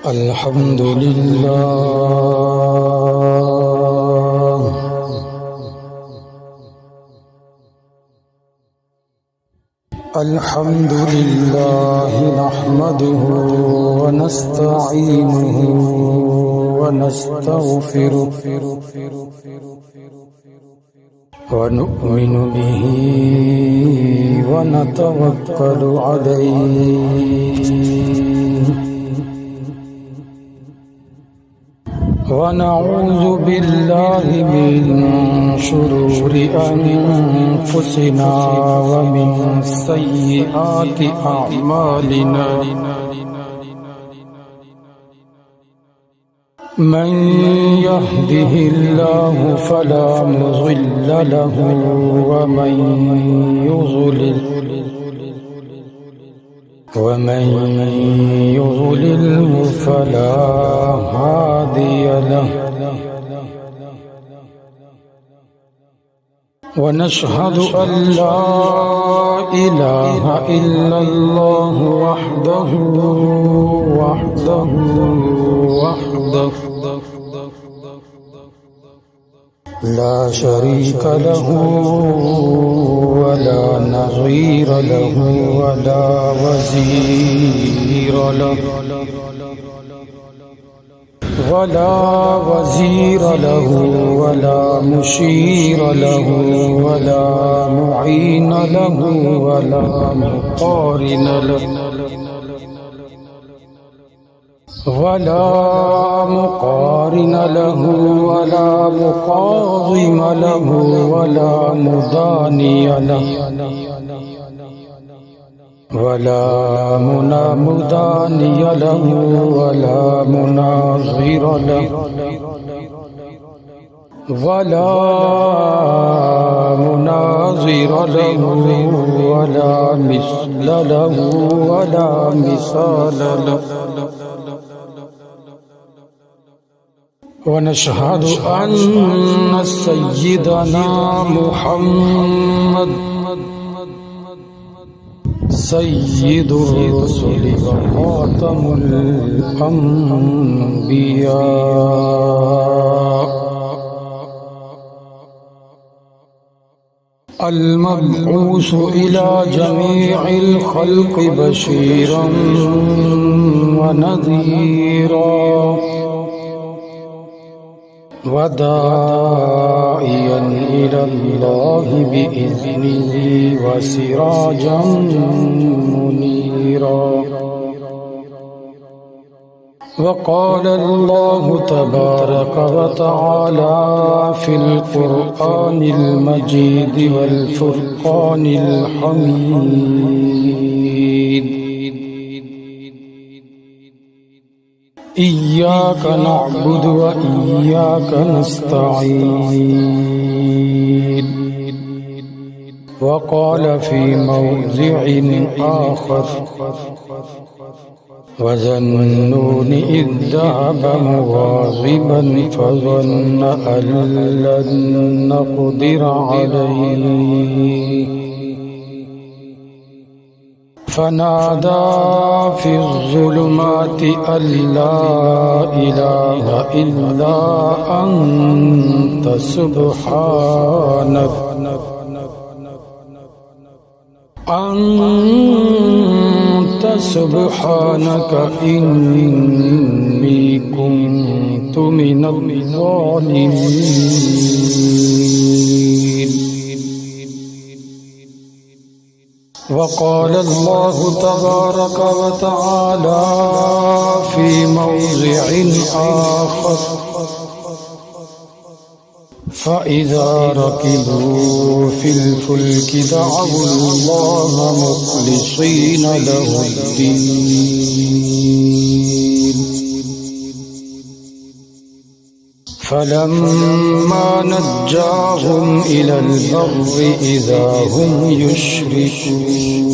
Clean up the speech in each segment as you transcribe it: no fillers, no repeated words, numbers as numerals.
अल्हम्दुलिल्लाह अल्हम्दुलिल्लाह नहमदुहु व नस्तईनुहु व नस्तगफिरुहु व नु'मिनु बिही व नतवक्कलु अलैहि ونعوذ بالله من شرور أنفسنا ومن سيئات أعمالنا من يهده الله فلا مضل له ومن يضلل فلا هادي له ونشهد أن لا إله إلا الله وحده لا شريك له ولا نظير له ولا وزير له ولا مشير له ولا معين له ولا مقارن له ولا مقاوم له ولا مضاني له ولا مداني له ولا مناظر له ولا مثل له ولا مثال له ونشهد أن سيدنا محمد سيد الرسل وخاتم الأنبياء المبعوث إلى جميع الخلق بشيرا ونذيرا وداعيا إلى الله بإذنه وسراجا منيرا وقال الله تبارك وتعالى في القرآن المجيد والفرقان الحميد إياك نعبد وإياك نستعين وقال في موضع آخر وذنون إذ ذهب مغاضبا فظن أن لن نقدر عليه فنادى في الظلمات أن لا إله إلا أنت سبحانك إني كنت من الظالمين وقال الله تبارك وتعالى في موضع آخر فإذا ركبوا في الفلك دعوا الله مخلصين له الدين فلما نجاهم إلى البر إذا هم يشركون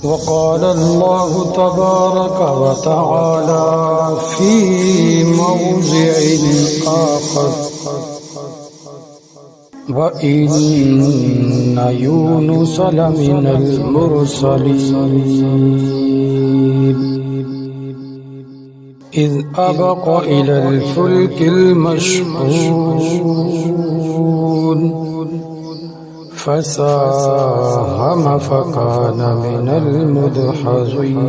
وقال الله تبارك وتعالى في موضع آخر वइन्न यूनुस लमिनल मुरसलीन इज़ अबक़ इलल फुल्किल मशहून फसाहम फकान मिनल मुदहज़ीन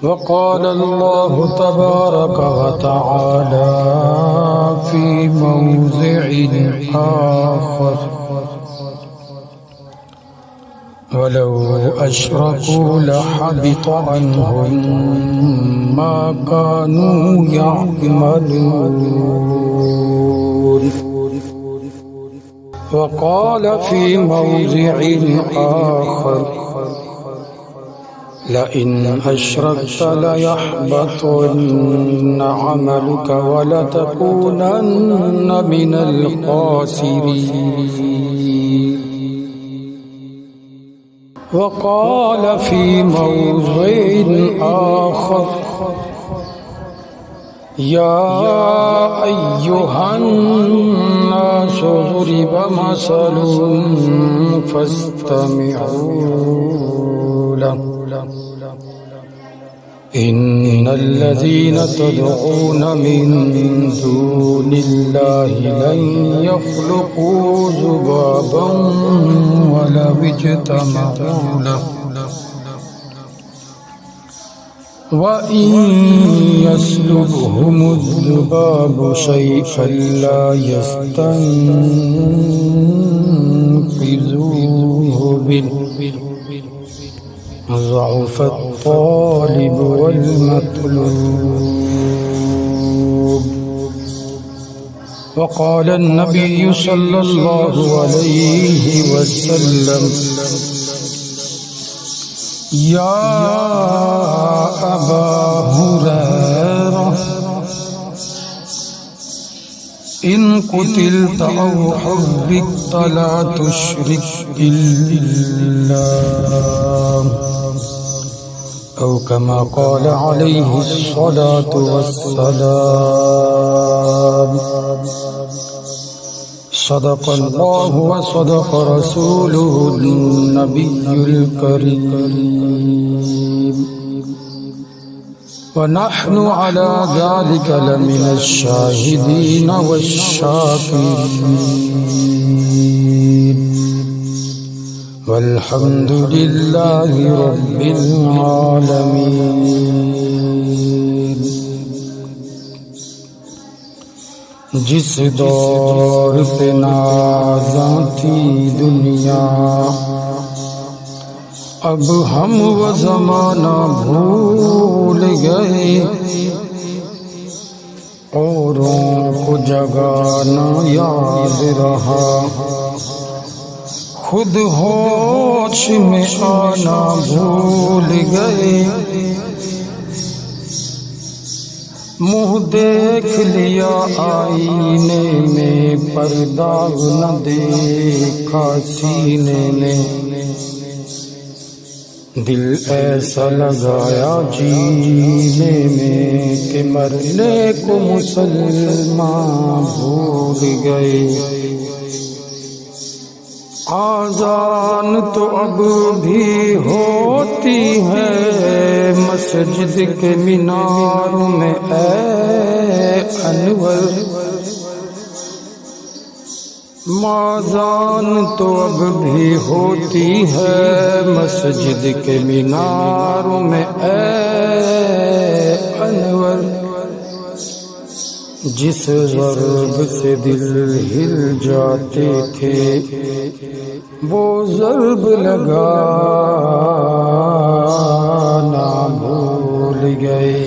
वक़ाल अल्लाहु तबारक व तआला फ़ी मौज़िइन आख़र वलौ अशरकू लहबित अन्हुम मा कानू यअमलून वक़ाल फ़ी मौज़िइन आख़र लइन अशरकत लयहबतन्न अमलुक वलतकूनन्न मिनल ख़ासिरीन वक़ाल फ़ी मौज़िइन आख़र या अय्युहन्नासु ज़ुरिब मसलुन फ़स्तमिऊ लहु इन्नल्लज़ीन तदऊन मिन दूनिल्लाहि लन यख़्लुक़ू ज़ुबाबन वलौ इज्तमऊ लहु वइन यस्लुबहुमुज़्ज़ुबाबु शैअन ला यस्तन्क़िज़ूहु मिन्हु ज़अफ़ अत्तालिब वल्मत्लूब वक़ाल अन्नबिय्यु सल्लल्लाहु अलैहि वसल्लम या अबा हुरैरा इन कुतिलत औ हुर्रिक़त ला तुश्रिक बिल्लाह औ कमा क़ाल अलैहि अस्सलातु वस्सलाम सदक़ल्लाहु व सदक़ रसूलुहुन नबियुल करीम व नहनु अला ज़ालिका लमिनश शाहिदीन वश्शाकिरीन वल्हम्दुलिल्लाहि रब्बिल आलमीन। जिस दौर पे नाज़ां थी दुनिया अब हम वो ज़माना भूल गए, औरों को जगाना याद रहा, खुद होश में आना भूल गए। मुँह देख लिया आईने में, पर्दा न देखा सीने में, दिल ऐसा लगाया जीने में कि मरने को मुसलमान भूल गए। आज़ान तो अब भी होती है मस्जिद के मीनारों में ऐ अनवर, आज़ान तो अब भी होती है मस्जिद के मीनारों में ऐ अनवर। जिस ज़र्ब से दिल हिल जाते थे वो ज़र्ब लगाना भूल गए।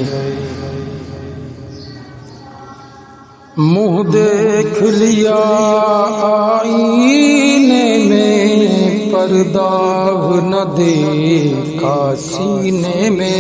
मुँह देख लिया आईने में, पर्दा न देखा सीने में।